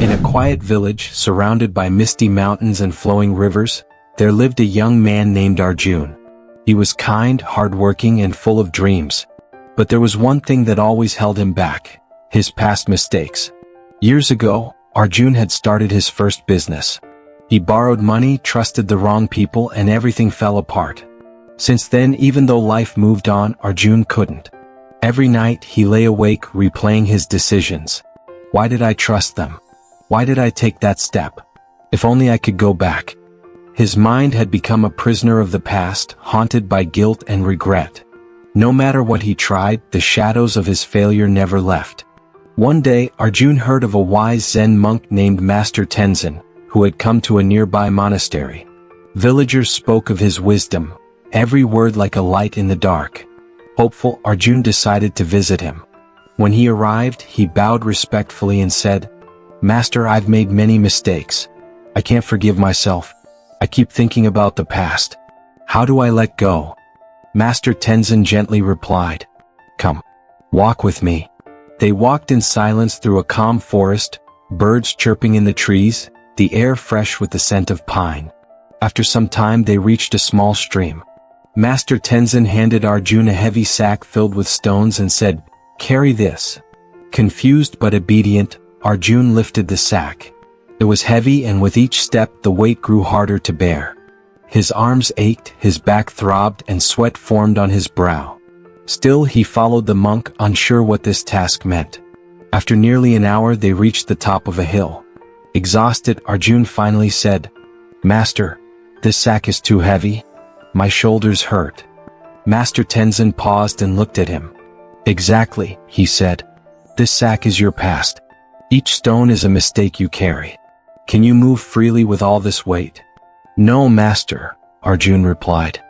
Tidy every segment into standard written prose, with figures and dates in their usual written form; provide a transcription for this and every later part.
In a quiet village surrounded by misty mountains and flowing rivers, there lived a young man named Arjun. He was kind, hardworking, and full of dreams. But there was one thing that always held him back: his past mistakes. Years ago, Arjun had started his first business. He borrowed money, trusted the wrong people, and everything fell apart. Since then, even though life moved on, Arjun couldn't. Every night, he lay awake replaying his decisions. Why did I trust them? Why did I take that step? If only I could go back. His mind had become a prisoner of the past, haunted by guilt and regret. No matter what he tried, the shadows of his failure never left. One day, Arjun heard of a wise Zen monk named Master Tenzin, who had come to a nearby monastery. Villagers spoke of his wisdom, every word like a light in the dark. Hopeful, Arjun decided to visit him. When he arrived, he bowed respectfully and said, "Master, I've made many mistakes. I can't forgive myself. I keep thinking about the past. How do I let go?" Master Tenzin gently replied, "Come, walk with me." They walked in silence through a calm forest, birds chirping in the trees, the air fresh with the scent of pine. After some time they reached a small stream. Master Tenzin handed Arjun a heavy sack filled with stones and said, "Carry this." Confused but obedient, Arjun lifted the sack. It was heavy, and with each step the weight grew harder to bear. His arms ached, his back throbbed, and sweat formed on his brow. Still he followed the monk, unsure what this task meant. After nearly an hour they reached the top of a hill. Exhausted, Arjun finally said, "Master, this sack is too heavy. My shoulders hurt." Master Tenzin paused and looked at him. "Exactly," he said. "This sack is your past. Each stone is a mistake you carry. Can you move freely with all this weight?" "No, Master," Arjun replied.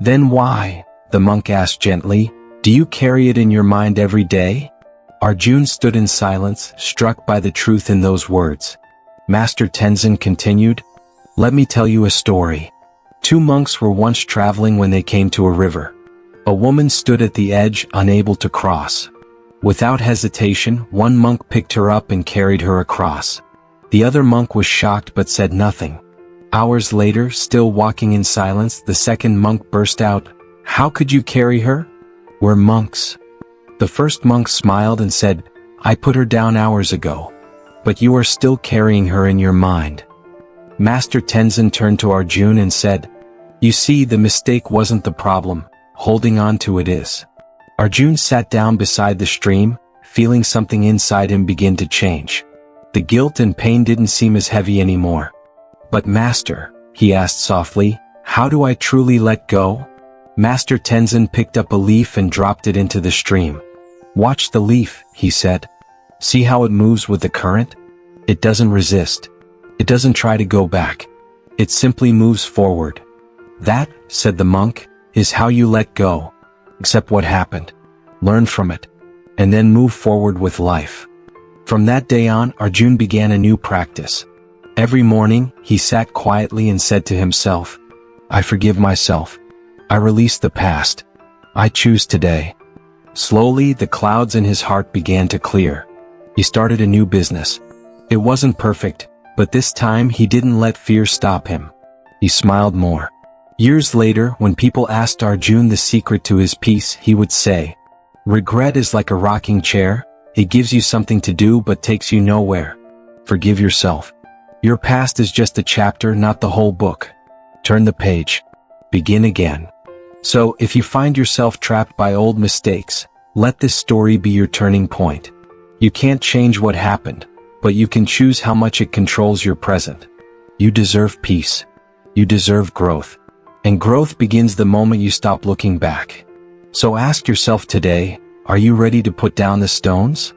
"Then why?" the monk asked gently. "Do you carry it in your mind every day?" Arjun stood in silence, struck by the truth in those words. Master Tenzin continued, "Let me tell you a story. Two monks were once traveling when they came to a river. A woman stood at the edge, unable to cross. Without hesitation, one monk picked her up and carried her across. The other monk was shocked but said nothing. Hours later, still walking in silence, the second monk burst out, "How could you carry her? We're monks." The first monk smiled and said, "I put her down hours ago. But you are still carrying her in your mind." Master Tenzin turned to Arjun and said, "You see, the mistake wasn't the problem, holding on to it is." Arjun sat down beside the stream, feeling something inside him begin to change. The guilt and pain didn't seem as heavy anymore. "But Master," he asked softly, "how do I truly let go?" Master Tenzin picked up a leaf and dropped it into the stream. "Watch the leaf," he said. "See how it moves with the current? It doesn't resist. It doesn't try to go back. It simply moves forward." "That," said the monk, "is how you let go. Accept what happened. Learn from it. And then move forward with life." From that day on, Arjun began a new practice. Every morning, he sat quietly and said to himself, "I forgive myself. I release the past. I choose today." Slowly, the clouds in his heart began to clear. He started a new business. It wasn't perfect, but this time he didn't let fear stop him. He smiled more. Years later, when people asked Arjun the secret to his peace, he would say, "Regret is like a rocking chair. It gives you something to do but takes you nowhere. Forgive yourself. Your past is just a chapter, not the whole book. Turn the page. Begin again." So, if you find yourself trapped by old mistakes, let this story be your turning point. You can't change what happened, but you can choose how much it controls your present. You deserve peace. You deserve growth. And growth begins the moment you stop looking back. So ask yourself today, are you ready to put down the stones?